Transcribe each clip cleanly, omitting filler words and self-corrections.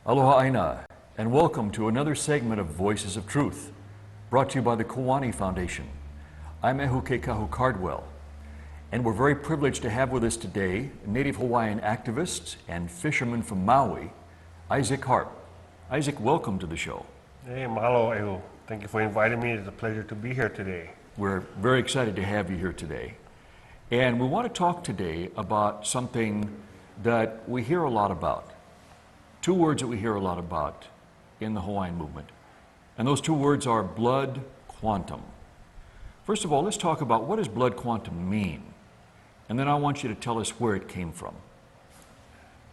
Aloha Aina, and welcome to another segment of Voices of Truth, brought to you by the Kiwani Foundation. I'm Ehu Kekahu Cardwell, and we're very privileged to have with us today Native Hawaiian activist and fisherman from Maui, Isaac Harp. Isaac, welcome to the show. Hey, mahalo, Ehu. Thank you for inviting me. It's a pleasure to be here today. We're very excited to have you here today. And we want to talk today about something that we hear a lot about. Two words that we hear a lot about in the Hawaiian movement. And those two words are blood quantum. First of all, let's talk about what does blood quantum mean? And then I want you to tell us where it came from.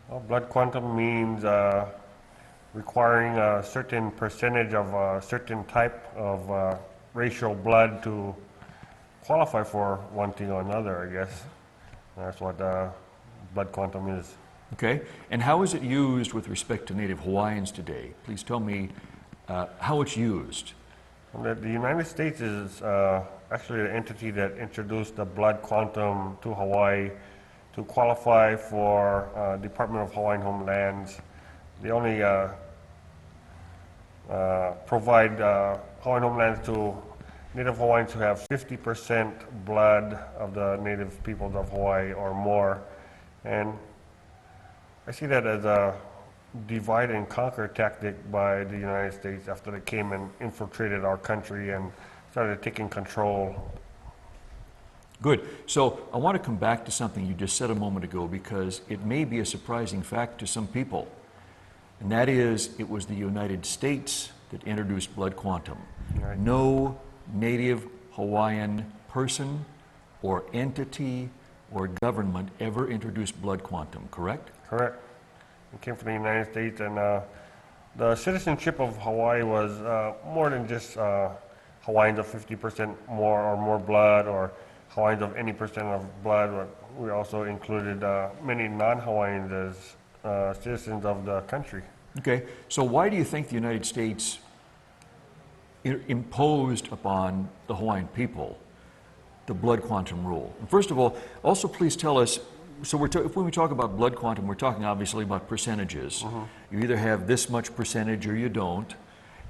Well, blood quantum means requiring a certain percentage of a certain type of racial blood to qualify for one thing or another, I guess. That's what blood quantum is. Okay, and how is it used with respect to Native Hawaiians today? Please tell me how it's used. Well, the United States is actually the entity that introduced the blood quantum to Hawaii to qualify for Department of Hawaiian Homelands. They only provide Hawaiian Homelands to Native Hawaiians who have 50% blood of the native peoples of Hawaii or more. And I see that as a divide and conquer tactic by the United States after they came and infiltrated our country and started taking control. Good. So I want to come back to something you just said a moment ago because it may be a surprising fact to some people. And that is, it was the United States that introduced blood quantum. Right. No Native Hawaiian person or entity or government ever introduced blood quantum, correct? Correct. It came from the United States, and the citizenship of Hawaii was more than just Hawaiians of 50% more or more blood, or Hawaiians of any percent of blood. We also included many non-Hawaiians as citizens of the country. Okay, so why do you think the United States imposed upon the Hawaiian people the blood quantum rule? And first of all, also please tell us, so when we talk about blood quantum, we're talking obviously about percentages. Mm-hmm. You either have this much percentage or you don't.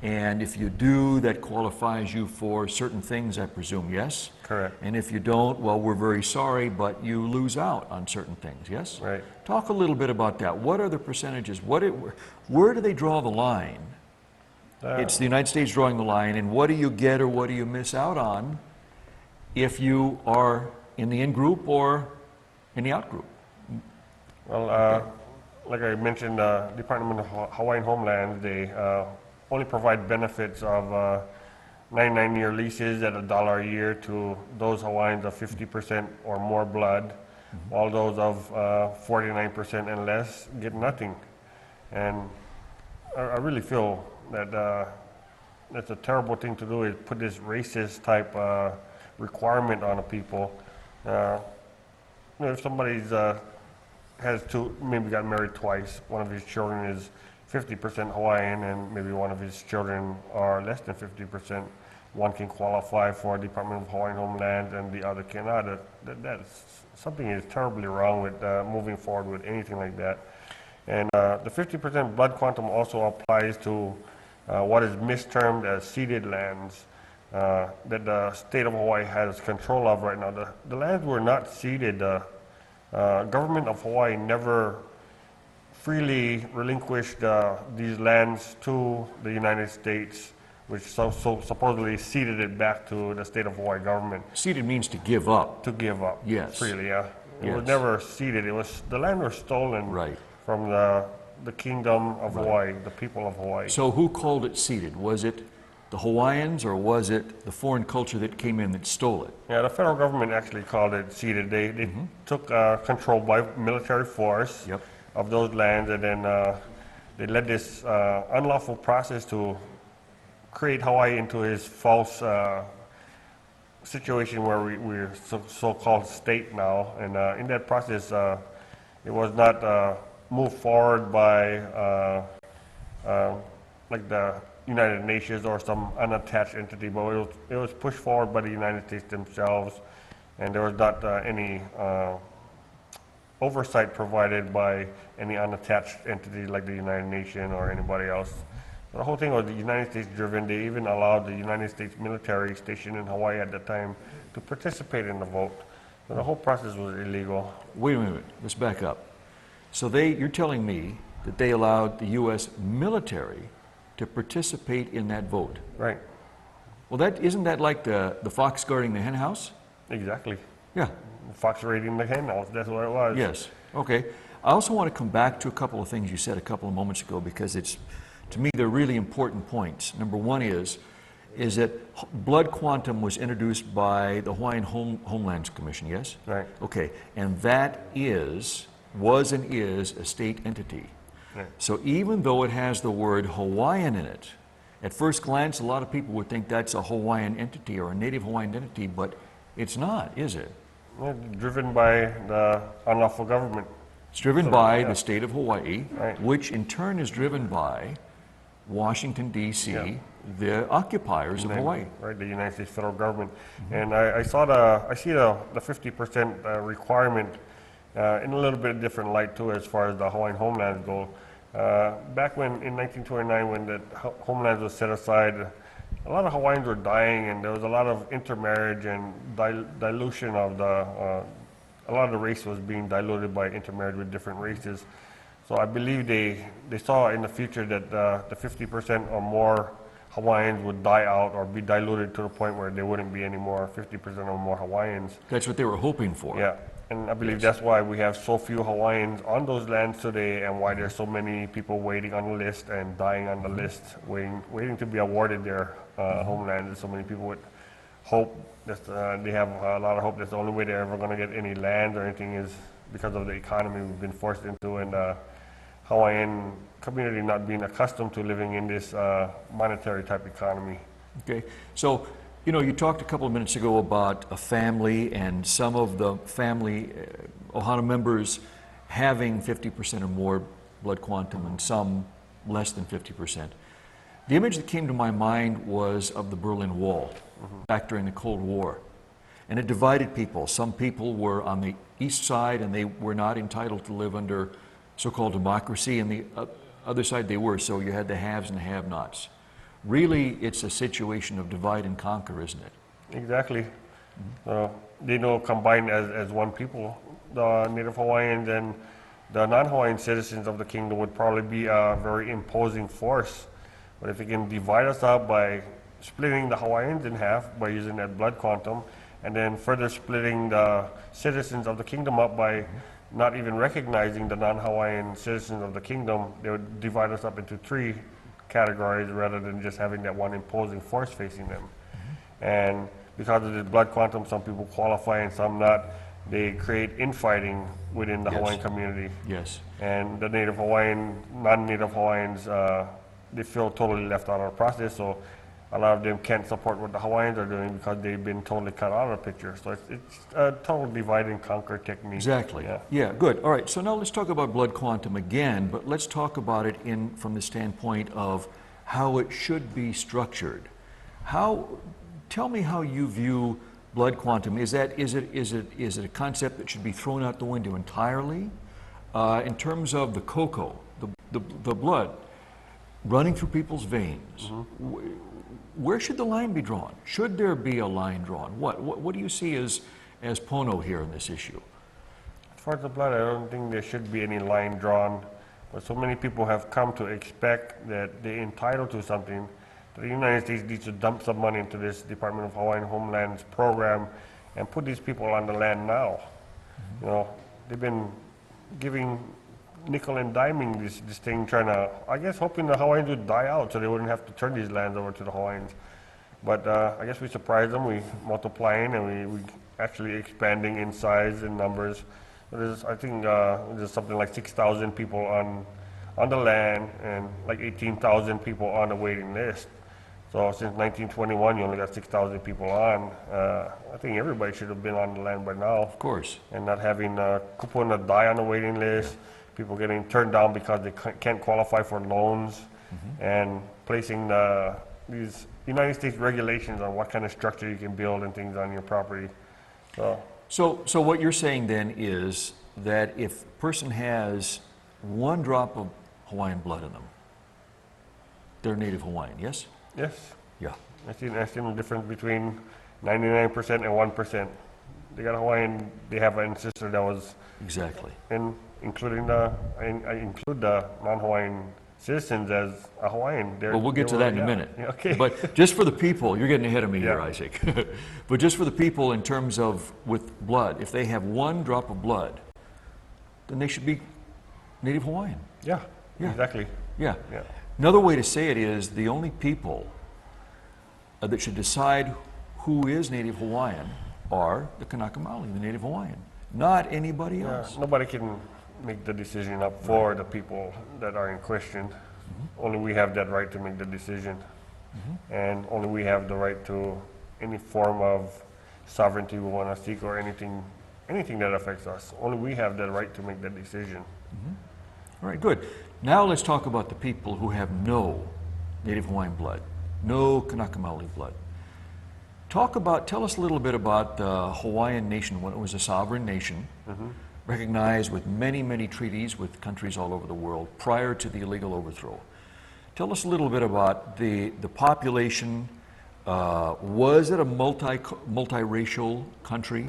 And if you do, that qualifies you for certain things, I presume, yes? Correct. And if you don't, well, we're very sorry, but you lose out on certain things, yes? Right. Talk a little bit about that. What are the percentages? Where do they draw the line? It's the United States drawing the line, and what do you get or what do you miss out on if you are in the in-group or in the out-group? Well, like I mentioned, the Department of Hawaiian Homelands, they only provide benefits of 99-year leases at $1 a year to those Hawaiians of 50% or more blood, mm-hmm. while those of 49% and less get nothing. And I really feel that that's a terrible thing to do, is put this racist type requirement on the people. If somebody's maybe got married twice, one of his children is 50% Hawaiian and maybe one of his children are less than 50%, one can qualify for Department of Hawaiian Homeland and the other cannot. That's something is terribly wrong with moving forward with anything like that. And the 50% blood quantum also applies to what is mistermed as ceded lands that the state of Hawaii has control of right now. The lands were not ceded. The government of Hawaii never freely relinquished these lands to the United States, which so supposedly ceded it back to the state of Hawaii government. Ceded means to give up. To give up. Yes. Freely, yeah. It Yes. was never ceded. The land was stolen Right. from the kingdom of Right. Hawaii, the people of Hawaii. So who called it ceded? Was it the Hawaiians or was it the foreign culture that came in that stole it? Yeah, the federal government actually called it ceded. They Mm-hmm. took control by military force Yep. of those lands, and then they led this unlawful process to create Hawaii into his false situation where we're so-called state now. And in that process, it was not moved forward by like the United Nations or some unattached entity, but it was pushed forward by the United States themselves, and there was not any oversight provided by any unattached entity like the United Nations or anybody else. The whole thing was the United States driven. They even allowed the United States military stationed in Hawaii at the time to participate in the vote. So the whole process was illegal. Wait a minute, let's back up. So you're telling me that they allowed the U.S. military to participate in that vote? Right. Well, isn't that like the fox guarding the hen house? Exactly. Yeah. Fox raiding the hen house, that's what it was. Yes. Okay. I also want to come back to a couple of things you said a couple of moments ago because to me, they're really important points. Number one is that blood quantum was introduced by the Hawaiian Homelands Commission, yes? Right. Okay. And that was and is a state entity. Right. So even though it has the word Hawaiian in it, at first glance, a lot of people would think that's a Hawaiian entity or a native Hawaiian entity, but it's not, is it? Well, driven by the unlawful government. It's driven by the state of Hawaii, Right. which in turn is driven by Washington, D.C., Yeah. the occupiers of Hawaii. Right, the United States federal government. And I see the 50% requirement in a little bit different light too, as far as the Hawaiian homelands go. Back in 1929, when the homelands was set aside, a lot of Hawaiians were dying, and there was a lot of intermarriage and dilution of a lot of the race was being diluted by intermarriage with different races. So I believe they saw in the future that the 50% or more Hawaiians would die out or be diluted to the point where there wouldn't be any more 50% or more Hawaiians. That's what they were hoping for. Yeah, and I believe that's why we have so few Hawaiians on those lands today, and why there's so many people waiting on the list and dying on the list, waiting to be awarded their homeland. There's so many people with hope that they have a lot of hope. That's the only way they're ever going to get any land or anything is because of the economy we've been forced into, and Hawaiian community not being accustomed to living in this monetary type economy. Okay, so you talked a couple of minutes ago about a family and some of the family Ohana members having 50% or more blood quantum and some less than 50%. The image that came to my mind was of the Berlin Wall back during the Cold War. And it divided people. Some people were on the east side and they were not entitled to live under so-called democracy, and the other side they were. So you had the haves and the have-nots. Really, it's a situation of divide and conquer, isn't it? Exactly. They combined as one people. The Native Hawaiians and the non-Hawaiian citizens of the kingdom would probably be a very imposing force. But if you can divide us up by splitting the Hawaiians in half by using that blood quantum, and then further splitting the citizens of the kingdom up by not even recognizing the non-Hawaiian citizens of the kingdom, they would divide us up into three categories rather than just having that one imposing force facing them. And because of the blood quantum, some people qualify and some not. They create infighting within the Hawaiian community. Yes. And the Native Hawaiian, non-Native Hawaiians, they feel totally left out of the process. So a lot of them can't support what the Hawaiians are doing because they've been totally cut out of the picture. So it's a total divide and conquer technique. Exactly. Yeah, good. All right, so now let's talk about blood quantum again, but let's talk about it from the standpoint of how it should be structured. Tell me how you view blood quantum. Is it a concept that should be thrown out the window entirely? In terms of the cocoa, the blood running through people's veins, where should the line be drawn? Should there be a line drawn? What do you see as Pono here in this issue? As far as the blood, I don't think there should be any line drawn. But so many people have come to expect that they're entitled to something. The United States needs to dump some money into this Department of Hawaiian Homelands program and put these people on the land now. They've been giving nickel and diming this thing, trying to, I guess, hoping the Hawaiians would die out so they wouldn't have to turn these lands over to the Hawaiians. But I guess we surprised them. We multiplying and we actually expanding in size and numbers. I think there's something like 6,000 people on the land and like 18,000 people on the waiting list. So since 1921, you only got 6,000 people on. I think everybody should have been on the land by now. Of course. And not having kupuna die on the waiting list, people getting turned down because they can't qualify for loans, and placing these United States regulations on what kind of structure you can build and things on your property. So what you're saying then is that if a person has one drop of Hawaiian blood in them, they're Native Hawaiian, yes? Yes. Yeah. I seen the difference between 99% and 1%. They got Hawaiian, they have an ancestor that was, Exactly. and including I include the non-Hawaiian citizens as a Hawaiian. Well, we'll get to that in a minute. Yeah, okay. But just for the people, you're getting ahead of me here, Yeah. Isaac. But just for the people in terms of with blood, if they have one drop of blood, then they should be Native Hawaiian. Yeah, Yeah. exactly. Yeah. Yeah. Another way to say it is the only people that should decide who is Native Hawaiian are the Kanaka Maoli, the Native Hawaiian, not anybody Yeah, else. nobody can make the decision up for the people that are in question. Only we have that right to make the decision. And only we have the right to any form of sovereignty we want to seek or anything that affects us. Only we have that right to make that decision. All right, good. Now let's talk about the people who have no Native Hawaiian blood, no Kanaka Maoli blood. Tell us a little bit about the Hawaiian nation when it was a sovereign nation, recognized with many, many treaties with countries all over the world prior to the illegal overthrow. Tell us a little bit about the population. Was it a multiracial country?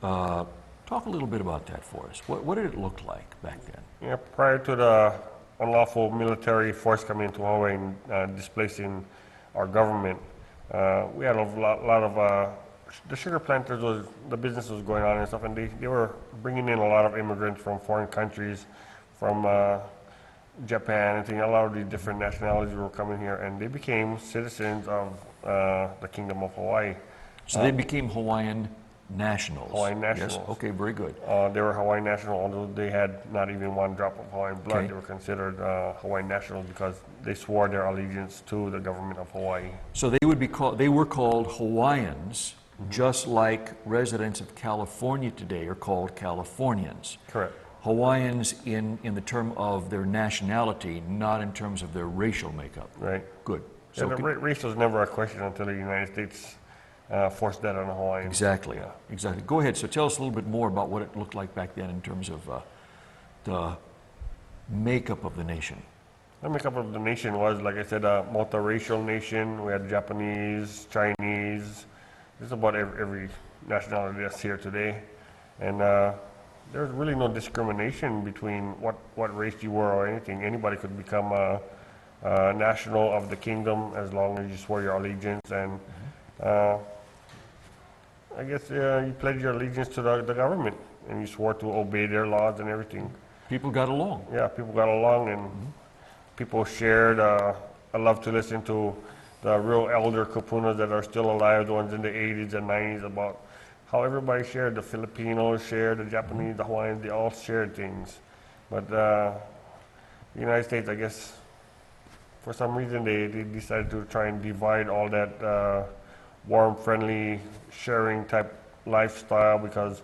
Talk a little bit about that for us. What did it look like back then? Yeah, prior to the unlawful military force coming into Hawaii and displacing our government, we had a lot of the sugar planters the business was going on and stuff, and they were bringing in a lot of immigrants from foreign countries, from Japan and things. A lot of these different nationalities were coming here, and they became citizens of the Kingdom of Hawaii. So they became Hawaiian nationals. Hawaiian nationals. Yes. Okay. Very good. They were Hawaiian national, although they had not even one drop of Hawaiian blood. Okay. They were considered Hawaiian nationals because they swore their allegiance to the government of Hawaii. So they were called Hawaiians, just like residents of California today are called Californians. Correct. Hawaiians in the term of their nationality, not in terms of their racial makeup. Right. Good. So So race was never a question until the United States forced that on the Hawaiians. exactly, Yeah. exactly. Go ahead. So tell us a little bit more about what it looked like back then in terms of the makeup of the nation. The makeup of the nation was, like I said, a multiracial nation. We had Japanese, Chinese, just about every nationality that's here today. And there's really no discrimination between what race you were or anything. Anybody could become a national of the kingdom as long as you swore your allegiance. And I guess you pledged your allegiance to the government and you swore to obey their laws and everything. People got along. Yeah, people got along and people shared. I love to listen to the real elder kapunas that are still alive, the ones in the 80s and 90s, about how everybody shared. The Filipinos shared, the Japanese, the Hawaiians, they all shared things. But the United States, I guess, for some reason, they decided to try and divide all that warm, friendly, sharing type lifestyle because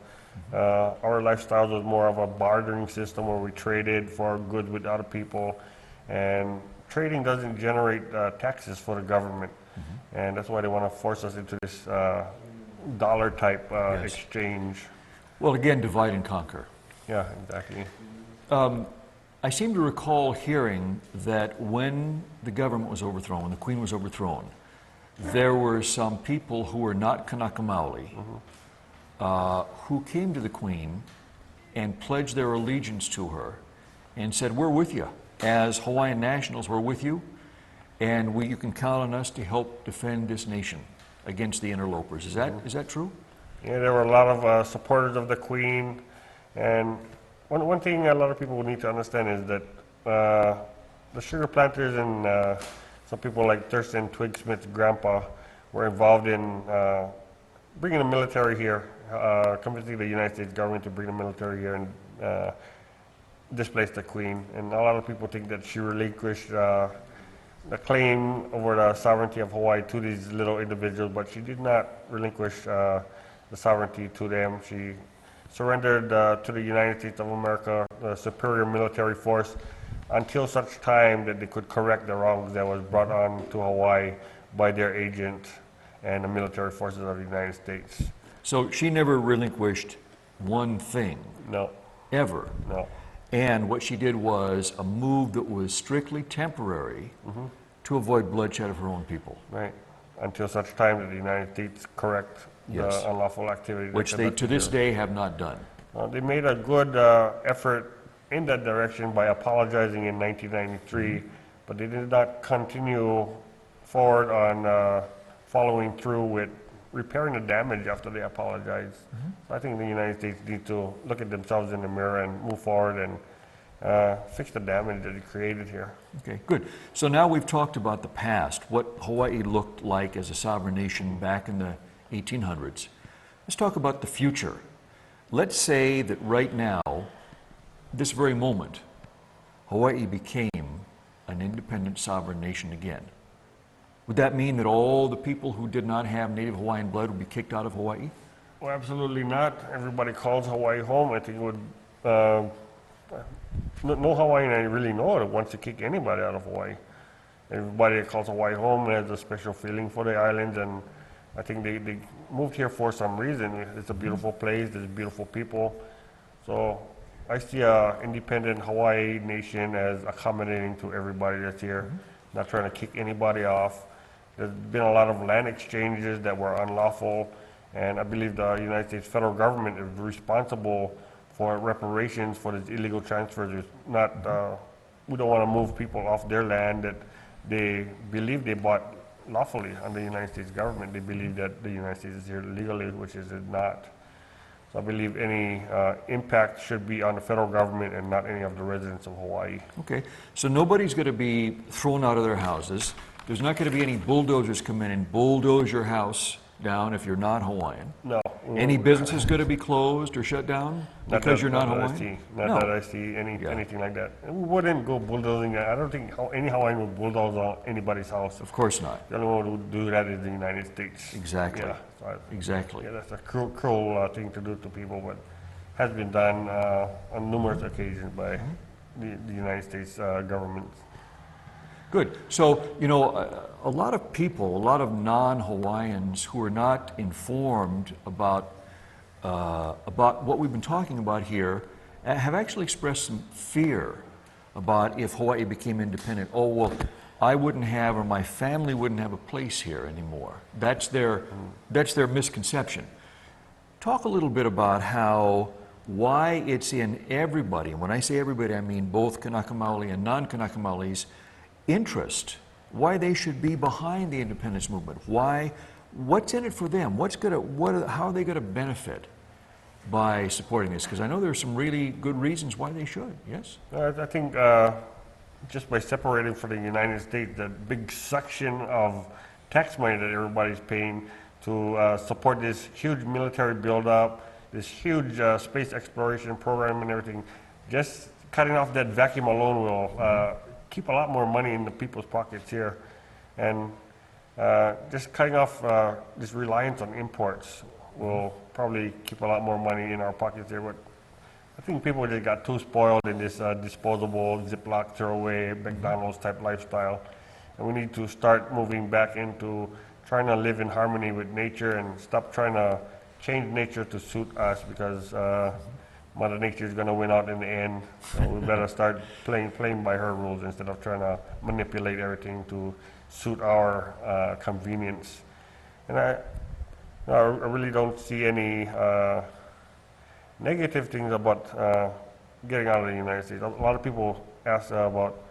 our lifestyle was more of a bartering system where we traded for goods with other people, and trading doesn't generate taxes for the government, and that's why they want to force us into this dollar type Yes. exchange. Well, again, divide and conquer. Yeah, exactly. I seem to recall hearing that when the government was overthrown, when the Queen was overthrown, there were some people who were not Kanaka Maoli who came to the Queen and pledged their allegiance to her and said, "We're with you. As Hawaiian nationals, we're with you, and you can count on us to help defend this nation against the interlopers." Is that true? Yeah, there were a lot of supporters of the Queen, and one thing a lot of people need to understand is that the sugar planters and some people like Thurston Twig Smith's grandpa were involved in bringing the military here, convincing the United States government to bring the military here and displace the Queen. And a lot of people think that she relinquished the claim over the sovereignty of Hawaii to these little individuals, but she did not relinquish the sovereignty to them. She surrendered to the United States of America, the superior military force, until such time that they could correct the wrongs that was brought on to Hawaii by their agent and the military forces of the United States. So she never relinquished one thing. No. ever. No. And what she did was a move that was strictly temporary to avoid bloodshed of her own people, Right. Until such time that the United States correct Yes. the unlawful activity. which they to this day have not done. They made a good effort in that direction by apologizing in 1993, but they did not continue forward on following through with repairing the damage after they apologized. So I think the United States need to look at themselves in the mirror and move forward and fix the damage that it created here. Okay, good. So now we've talked about the past, what Hawaii looked like as a sovereign nation back in the 1800s. Let's talk about the future. Let's say that right now, this very moment, Hawaii became an independent sovereign nation again. Would that mean that all the people who did not have native Hawaiian blood would be kicked out of Hawaii? Well, absolutely not. Everybody calls Hawaii home. I think it would. No Hawaiian I really know that wants to kick anybody out of Hawaii. Everybody that calls Hawaii home has a special feeling for the islands, and I think they moved here for some reason. It's a beautiful place. There's beautiful people. So I see a independent Hawaii nation as accommodating to everybody that's here, not trying to kick anybody off. There's been a lot of land exchanges that were unlawful, and I believe the United States federal government is responsible for reparations for these illegal transfers. It's not, we don't want to move people off their land that they believe they bought lawfully under the United States government. They believe that the United States is here legally, which is not. So I believe any impact should be on the federal government and not any of the residents of Hawaii. Okay, so nobody's going to be thrown out of their houses. There's not going to be any bulldozers come in and bulldoze your house down if you're not Hawaiian. No. Any businesses going to be closed or shut down because you're not Hawaiian? Not that I see anything like that. And we wouldn't go bulldozing. I don't think any Hawaiian would bulldoze on anybody's house. Of course not. The only one who would do that is the United States. Exactly. Yeah, Exactly. yeah, that's a cruel thing to do to people, but has been done on numerous occasions by the United States government. Good. So, you know, a lot of people, a lot of non-Hawaiians who are not informed about what we've been talking about here have actually expressed some fear about if Hawaii became independent. Oh, well, I wouldn't have, or my family wouldn't have a place here anymore. That's their misconception. Talk a little bit about why it's in everybody, and when I say everybody, I mean both Kanaka Maoli and non-Kanaka Maoli's interest, why they should be behind the independence movement. What's in it for them? How are they going to benefit by supporting this? Because I know there are some really good reasons why they should. Yes? I think just by separating from the United States, that big suction of tax money that everybody's paying to support this huge military buildup, this huge space exploration program and everything, just cutting off that vacuum alone will keep a lot more money in the people's pockets here. And just cutting off this reliance on imports will probably keep a lot more money in our pockets here. But I think people just got too spoiled in this disposable, Ziploc, throwaway, McDonald's type lifestyle. And we need to start moving back into trying to live in harmony with nature and stop trying to change nature to suit us, because Mother Nature is going to win out in the end. So we better start playing by her rules instead of trying to manipulate everything to suit our convenience. And I really don't see any negative things about getting out of the United States. A lot of people ask about,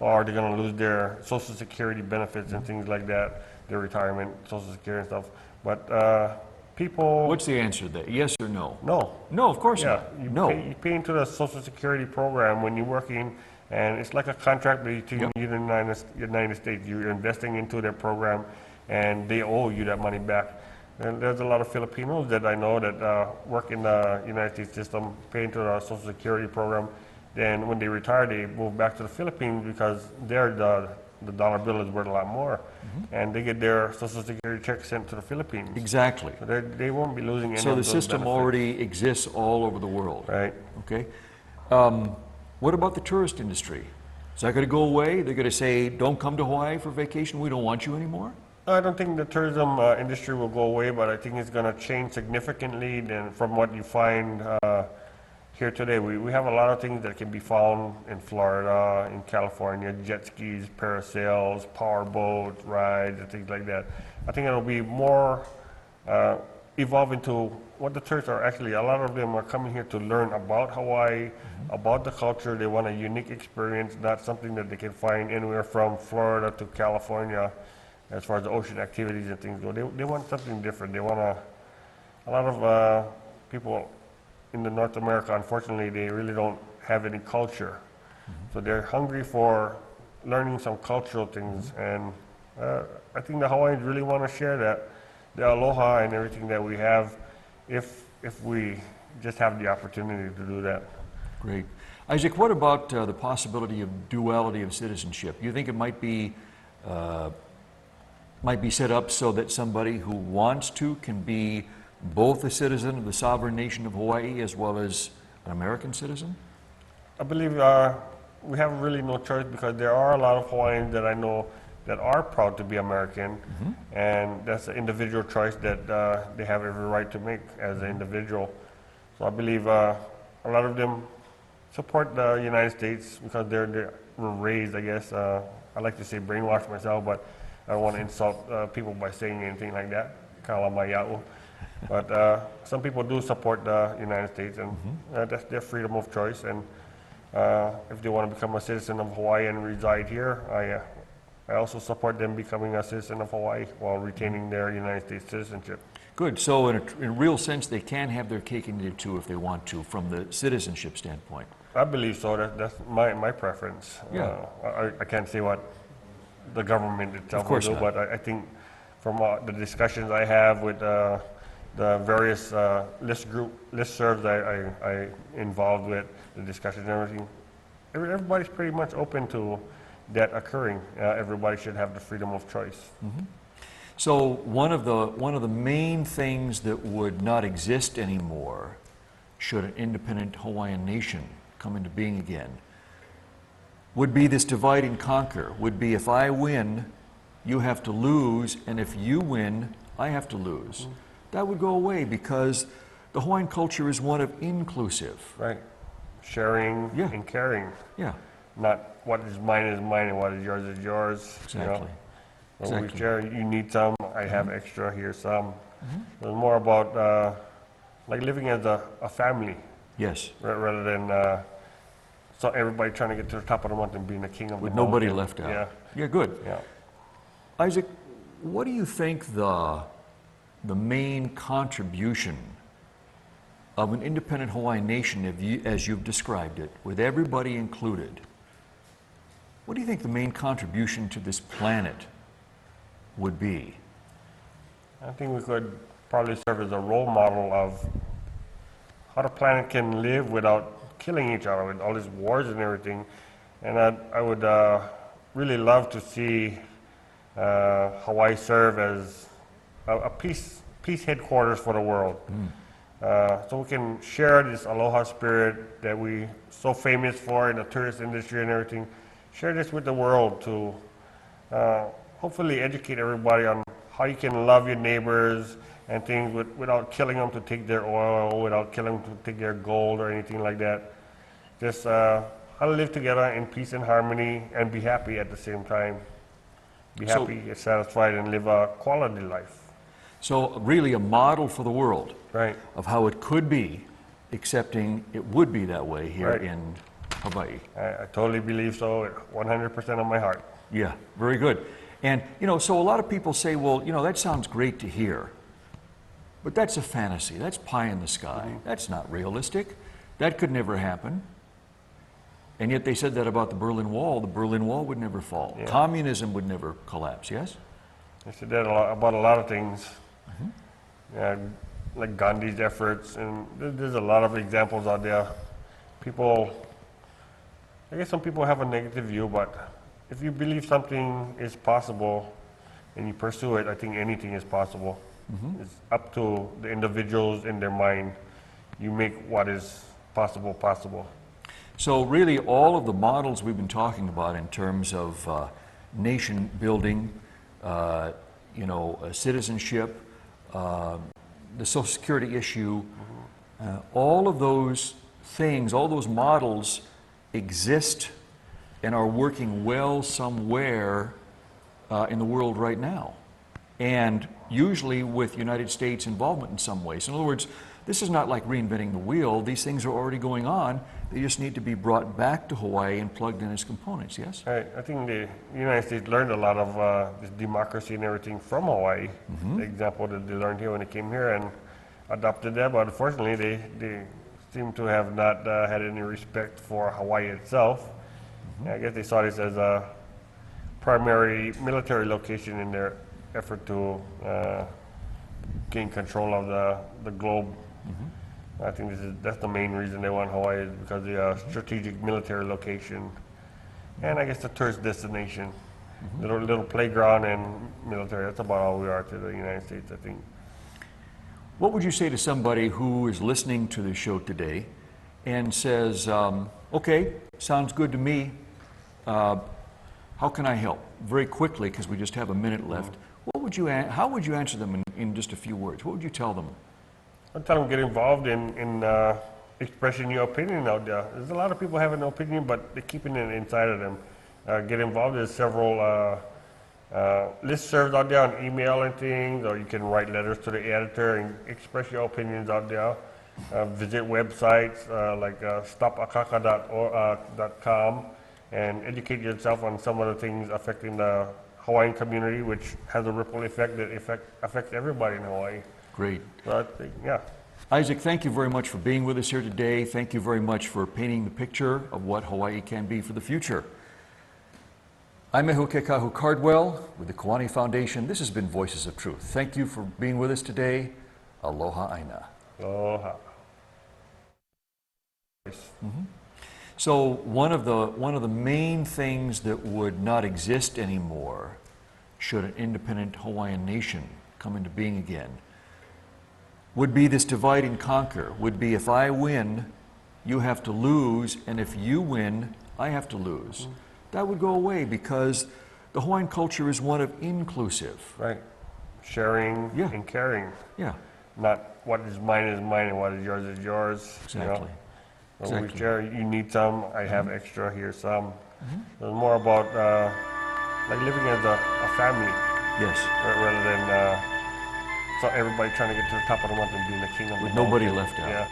are they going to lose their Social Security benefits and things like that, their retirement, Social Security and stuff. But people... What's the answer there? Yes or no? No. No, of course not. You pay into the Social Security program when you're working, and it's like a contract between you and the United States. You're investing into their program, and they owe you that money back. And there's a lot of Filipinos that I know that work in the United States system, pay into the Social Security program. Then when they retire, they move back to the Philippines because there the dollar bill is worth a lot more, and they get their Social Security check sent to the Philippines. Exactly. So they won't be losing any of So the those system benefits. already exists all over the world. Right. Okay. What about the tourist industry? Is that going to go away? They're going to say, don't come to Hawaii for vacation, we don't want you anymore? I don't think the tourism industry will go away, but I think it's going to change significantly than from what you find here today. We have a lot of things that can be found in Florida, in California, jet skis, parasails, power boats, rides, and things like that. I think it'll be more evolve into what the tourists are actually, a lot of them are coming here to learn about Hawaii, about the culture. They want a unique experience, not something that they can find anywhere from Florida to California as far as the ocean activities and things go. They want something different. They want a lot of people in the North America, unfortunately, they really don't have any culture. So they're hungry for learning some cultural things, and I think the Hawaiians really want to share that, the aloha and everything that we have, if we just have the opportunity to do that. Great. Isaac, what about the possibility of duality of citizenship? You think it might be set up so that somebody who wants to can be both a citizen of the sovereign nation of Hawaii as well as an American citizen? I believe we have really no choice, because there are a lot of Hawaiians that I know that are proud to be American, and that's an individual choice that they have every right to make as an individual. So I believe a lot of them support the United States because they were raised, I guess, I like to say brainwashed myself, but I don't want to insult people by saying anything like that. Kalamayau. But some people do support the United States, and that's their freedom of choice. And if they want to become a citizen of Hawaii and reside here, I also support them becoming a citizen of Hawaii while retaining their United States citizenship. Good. So in a real sense, they can have their cake and eat it too if they want to, from the citizenship standpoint. I believe so. That's my preference. Yeah. I can't say what the government itself will do, not. but I think from the discussions I have with the various listservs I involved with, the discussions and everything, everybody's pretty much open to that occurring. Everybody should have the freedom of choice. So one of the main things that would not exist anymore, should an independent Hawaiian nation come into being again, would be this divide and conquer. Would be, if I win, you have to lose, and if you win, I have to lose. That would go away, because the Hawaiian culture is one of inclusive. Right. Sharing Yeah. and caring. Yeah, Not what is mine and what is yours. exactly. You know? When we Exactly. share, you need some, I have extra, here's some. It's more about like living as a family, Yes, rather than so everybody trying to get to the top of the mountain, being the king of with the mountain. nobody left out. Yeah, Yeah, good. yeah. Isaac, what do you think the main contribution of an independent Hawaiian nation, as you've described it, with everybody included, what do you think the main contribution to this planet would be? I think we could probably serve as a role model of how the planet can live without killing each other, with all these wars and everything. And I would really love to see Hawaii serve as a peace headquarters for the world. So we can share this aloha spirit that we so famous for in the tourist industry and everything. Share this with the world to hopefully educate everybody on how you can love your neighbors and things without killing them to take their oil, without killing them to take their gold or anything like that. Just how to live together in peace and harmony and be happy at the same time. Be So- happy, get satisfied, and live a quality life. So really a model for the world Right. of how it could be, accepting it would be that way here Right. in Hawaii. I totally believe so, 100% of my heart. Yeah, very good. And, so a lot of people say, well, that sounds great to hear, but that's a fantasy. That's pie in the sky. That's not realistic. That could never happen. And yet they said that about the Berlin Wall. The Berlin Wall would never fall. Yeah. Communism would never collapse, yes? I said that about a lot of things. Yeah, like Gandhi's efforts, and there's a lot of examples out there. People, I guess some people have a negative view, but if you believe something is possible and you pursue it, I think anything is possible. It's up to the individuals in their mind. You make what is possible possible. So really all of the models we've been talking about in terms of nation building, citizenship, the Social Security issue, all of those things, all those models exist and are working well somewhere in the world right now. And usually with United States involvement in some way. So in other words, this is not like reinventing the wheel. These things are already going on. They just need to be brought back to Hawaii and plugged in as components, yes? Right. I think the United States learned a lot of this democracy and everything from Hawaii. The example that they learned here when they came here and adopted that, but unfortunately they seem to have not had any respect for Hawaii itself. I guess they saw this as a primary military location in their effort to gain control of the globe. I think that's the main reason they want Hawaii, is because of the strategic military location, and I guess the tourist destination, little playground and military. That's about all we are to the United States, I think. What would you say to somebody who is listening to the show today and says, okay, sounds good to me, how can I help? Very quickly, because we just have a minute left. How would you answer them in just a few words? What would you tell them? I'd tell them get involved in expressing your opinion out there. There's a lot of people having an opinion, but they're keeping it inside of them. Get involved. There's several listservs out there on email and things, or you can write letters to the editor and express your opinions out there. Visit websites like stopakaka.com and educate yourself on some of the things affecting the Hawaiian community, which has a ripple effect that affects everybody in Hawaii. Great. So I think, yeah. Isaac, thank you very much for being with us here today. Thank you very much for painting the picture of what Hawaii can be for the future. I'm Ehukekahu Cardwell with the Kiwani Foundation. This has been Voices of Truth. Thank you for being with us today. Aloha Aina. Aloha. So one of the main things that would not exist anymore should an independent Hawaiian nation come into being again would be this divide and conquer, would be if I win, you have to lose, and if you win, I have to lose. That would go away because the Hawaiian culture is one of inclusive. Right. Sharing Yeah. and caring. Yeah, Not what is mine and what is yours. exactly. You know? When we Exactly. share, you need some, I have extra, here's some. It's more about like living as a family Yes, rather than so everybody trying to get to the top of the mountain being the king of the with nobody mountain. left out. Yeah.